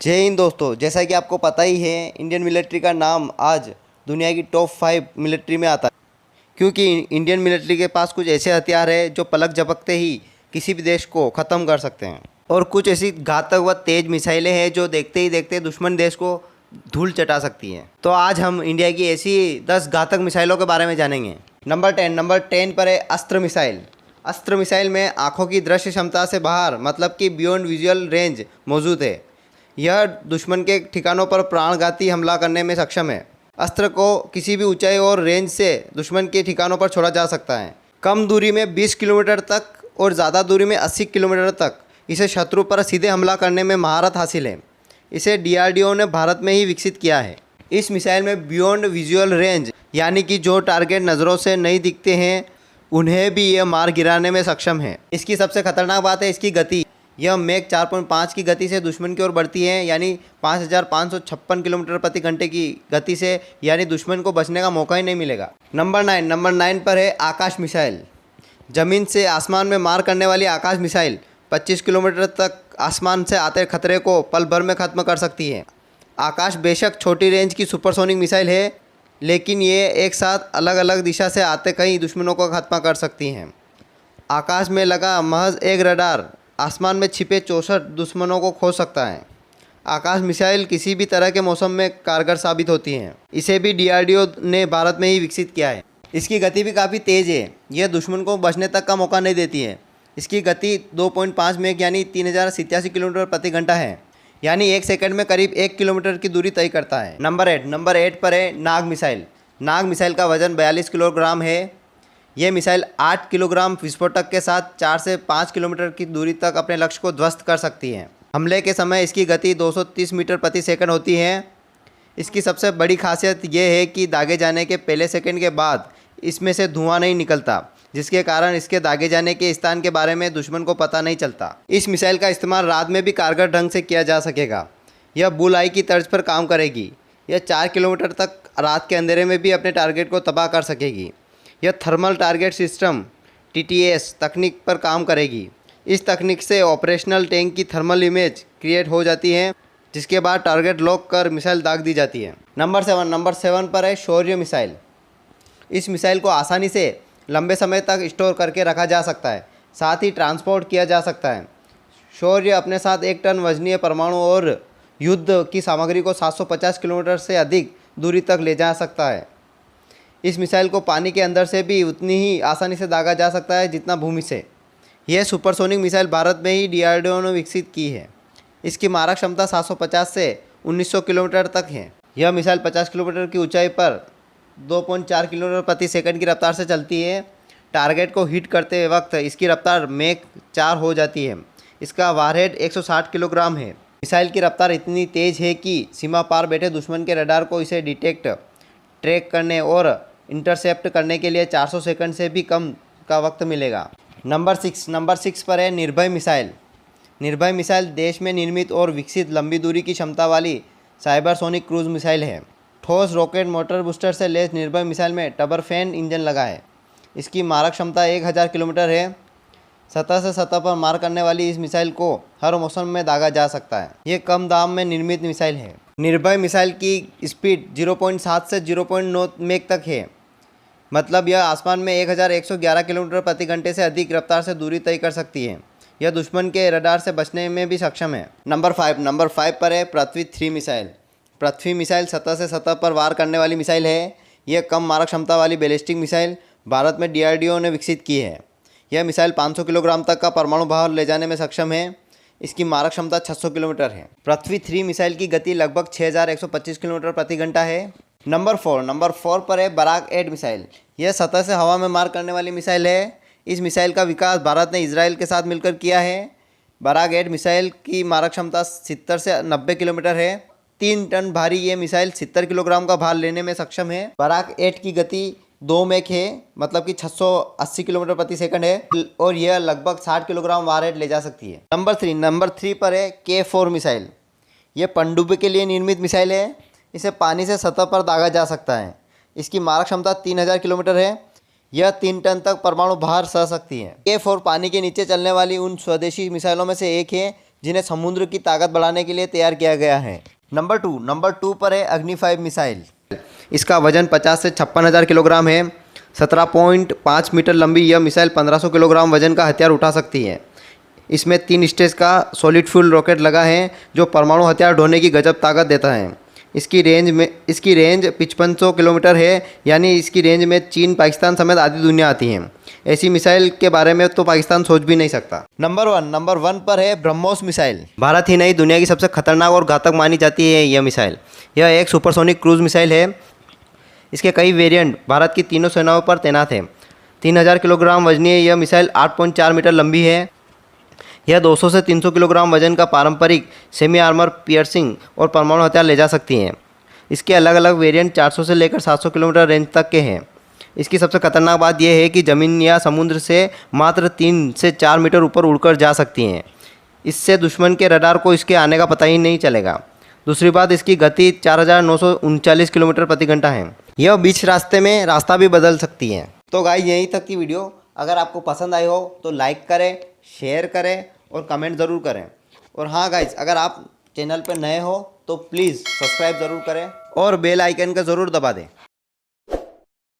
जय हिंद दोस्तों। जैसा कि आपको पता ही है, इंडियन मिलिट्री का नाम आज दुनिया की टॉप 5 मिलिट्री में आता है, क्योंकि इंडियन मिलिट्री के पास कुछ ऐसे हथियार हैं जो पलक झपकते ही किसी भी देश को ख़त्म कर सकते हैं, और कुछ ऐसी घातक व तेज़ मिसाइलें हैं जो देखते ही देखते दुश्मन देश को धूल चटा सकती हैं। तो आज हम इंडिया की ऐसी 10 घातक मिसाइलों के बारे में जानेंगे। नंबर 10 पर है अस्त्र मिसाइल। अस्त्र मिसाइल में आँखों की दृश्य क्षमता से बाहर, मतलब कि बियॉन्ड विजुअल रेंज मौजूद है। यह दुश्मन के ठिकानों पर प्राणघाती हमला करने में सक्षम है। अस्त्र को किसी भी ऊंचाई और रेंज से दुश्मन के ठिकानों पर छोड़ा जा सकता है। कम दूरी में 20 किलोमीटर तक और ज़्यादा दूरी में 80 किलोमीटर तक इसे शत्रु पर सीधे हमला करने में महारत हासिल है। इसे DRDO ने भारत में ही विकसित किया है। इस मिसाइल में बियॉन्ड विजुअल रेंज, यानी कि जो टारगेट नज़रों से नहीं दिखते हैं उन्हें भी यह मार गिराने में सक्षम है। इसकी सबसे खतरनाक बात है इसकी गति। यह मैक 4.5 की गति से दुश्मन की ओर बढ़ती है, यानी 5556 किलोमीटर प्रति घंटे की गति से, यानी दुश्मन को बचने का मौका ही नहीं मिलेगा। नंबर 9 पर है आकाश मिसाइल। ज़मीन से आसमान में मार करने वाली आकाश मिसाइल 25 किलोमीटर तक आसमान से आते खतरे को पल भर में ख़त्म कर सकती है। आकाश बेशक छोटी रेंज की सुपरसोनिक मिसाइल है, लेकिन ये एक साथ अलग अलग दिशा से आते कई दुश्मनों को खत्म कर सकती हैं। आकाश में लगा महज एक रडार आसमान में छिपे 64 दुश्मनों को खोज सकता है। आकाश मिसाइल किसी भी तरह के मौसम में कारगर साबित होती हैं। इसे भी DRDO ने भारत में ही विकसित किया है। इसकी गति भी काफ़ी तेज़ है। यह दुश्मन को बचने तक का मौका नहीं देती है। इसकी गति 2.5 मैक यानी 3087 किलोमीटर प्रति घंटा है, यानी 1 सेकंड में करीब 1 किलोमीटर की दूरी तय करता है। नंबर 8 पर है नाग मिसाइल। नाग मिसाइल का वजन 42 किलोग्राम है। ये मिसाइल 8 किलोग्राम विस्फोटक के साथ 4 से 5 किलोमीटर की दूरी तक अपने लक्ष्य को ध्वस्त कर सकती है। हमले के समय इसकी गति 230 मीटर प्रति सेकंड होती है। इसकी सबसे बड़ी खासियत यह है कि दागे जाने के पहले सेकंड के बाद इसमें से धुआं नहीं निकलता, जिसके कारण इसके दागे जाने के स्थान के बारे में दुश्मन को पता नहीं चलता। इस मिसाइल का इस्तेमाल रात में भी कारगर ढंग से किया जा सकेगा। यह बुल आई की तर्ज पर काम करेगी। यह 4 किलोमीटर तक रात के अंधेरे में भी अपने टारगेट को तबाह कर सकेगी। यह थर्मल टारगेट सिस्टम TTS तकनीक पर काम करेगी। इस तकनीक से ऑपरेशनल टैंक की थर्मल इमेज क्रिएट हो जाती है, जिसके बाद टारगेट लॉक कर मिसाइल दाग दी जाती है। नंबर 7 पर है शौर्य मिसाइल। इस मिसाइल को आसानी से लंबे समय तक स्टोर करके रखा जा सकता है, साथ ही ट्रांसपोर्ट किया जा सकता है। शौर्य अपने साथ 1 टन वजनीय परमाणु और युद्ध की सामग्री को 750 किलोमीटर से अधिक दूरी तक ले जा सकता है। इस मिसाइल को पानी के अंदर से भी उतनी ही आसानी से दागा जा सकता है जितना भूमि से। यह सुपरसोनिक मिसाइल भारत में ही DRDO ने विकसित की है। इसकी मारक क्षमता 750 से 1900 किलोमीटर तक है। यह मिसाइल 50 किलोमीटर की ऊंचाई पर 2.4 किलोमीटर प्रति सेकंड की रफ्तार से चलती है। टारगेट को हिट करते वक्त इसकी रफ्तार मैक 4 हो जाती है। इसका वारहेड 160 किलोग्राम है। मिसाइल की रफ्तार इतनी तेज़ है कि सीमा पार बैठे दुश्मन के रडार को इसे डिटेक्ट, ट्रैक करने और इंटरसेप्ट करने के लिए 400 सेकंड से भी कम का वक्त मिलेगा। नंबर 6 पर है निर्भय मिसाइल। निर्भय मिसाइल देश में निर्मित और विकसित लंबी दूरी की क्षमता वाली साइबरसोनिक क्रूज मिसाइल है। ठोस रॉकेट मोटर बूस्टर से लैस निर्भय मिसाइल में टर्बोफैन इंजन लगा है। इसकी मारक क्षमता 1000 किलोमीटर है। सतह से सतह पर मार करने वाली इस मिसाइल को हर मौसम में दागा जा सकता है। ये कम दाम में निर्मित मिसाइल है। निर्भय मिसाइल की स्पीड 0.7 से 0.9 मैक तक है, मतलब यह आसमान में 1111 किलोमीटर प्रति घंटे से अधिक रफ्तार से दूरी तय कर सकती है। यह दुश्मन के रडार से बचने में भी सक्षम है। नंबर 5 पर है पृथ्वी 3 मिसाइल। पृथ्वी मिसाइल सतह से सतह पर वार करने वाली मिसाइल है। यह कम मारक क्षमता वाली बैलिस्टिक मिसाइल भारत में DRDO ने विकसित की है। यह मिसाइल 500 किलोग्राम तक का परमाणु भार ले जाने में सक्षम है। इसकी मारक क्षमता 600 किलोमीटर है। पृथ्वी 3 मिसाइल की गति लगभग 6125 किलोमीटर प्रति घंटा है। नंबर 4 पर है बराक 8 मिसाइल। यह सतह से हवा में मार करने वाली मिसाइल है। इस मिसाइल का विकास भारत ने इजराइल के साथ मिलकर किया है। बराक 8 मिसाइल की मारक क्षमता 70 से 90 किलोमीटर है। 3 टन भारी ये मिसाइल 70 किलोग्राम का भार लेने में सक्षम है। बराक 8 की गति 2 मैक है, मतलब कि 680 किलोमीटर प्रति सेकंड है, और यह लगभग 60 किलोग्राम वारहेड ले जा सकती है। नंबर 3 पर है K4 मिसाइल। यह पनडुब्बी के लिए निर्मित मिसाइल है। इसे पानी से सतह पर दागा जा सकता है। इसकी मारक क्षमता 3000 किलोमीटर है। यह 3 टन तक परमाणु भार सह सकती है। K4 पानी के नीचे चलने वाली उन स्वदेशी मिसाइलों में से एक है जिन्हें समुद्र की ताकत बढ़ाने के लिए तैयार किया गया है। नंबर टू पर है अग्नि 5 मिसाइल। इसका वजन 50 से 56,000 किलोग्राम है। 17.5 मीटर लंबी यह मिसाइल 1500 किलोग्राम वजन का हथियार उठा सकती है। इसमें 3 स्टेज का सॉलिड फ्यूल रॉकेट लगा है जो परमाणु हथियार ढोने की गजब ताकत देता है। इसकी रेंज 5500 किलोमीटर है, यानी इसकी रेंज में चीन, पाकिस्तान समेत आधी दुनिया आती है। ऐसी मिसाइल के बारे में तो पाकिस्तान सोच भी नहीं सकता। नंबर वन पर है ब्रह्मोस मिसाइल। भारत ही नहीं, दुनिया की सबसे खतरनाक और घातक मानी जाती है यह मिसाइल। यह एक सुपरसोनिक क्रूज मिसाइल है। इसके कई वेरिएंट भारत की तीनों सेनाओं पर तैनात हैं। 3000 किलोग्राम वजनीय यह मिसाइल 8.4 मीटर लंबी है। यह 200 से 300 किलोग्राम वजन का पारंपरिक सेमी आर्मर पियर्सिंग और परमाणु हथियार ले जा सकती हैं। इसके अलग अलग वेरिएंट 400 से लेकर 700 किलोमीटर रेंज तक के हैं। इसकी सबसे खतरनाक बात यह है कि ज़मीन या समुद्र से मात्र 3 से 4 मीटर ऊपर उड़कर जा सकती हैं। इससे दुश्मन के रडार को इसके आने का पता ही नहीं चलेगा। दूसरी बात, इसकी गति 4939 किलोमीटर प्रति घंटा है। यह बीच रास्ते में रास्ता भी बदल सकती है। तो गाइस, यहीं तक की वीडियो। अगर आपको पसंद आई हो तो लाइक करें, शेयर करें और कमेंट ज़रूर करें। और हाँ गाइस, अगर आप चैनल पर नए हो तो प्लीज़ सब्सक्राइब ज़रूर करें और बेल आइकन का ज़रूर दबा दें।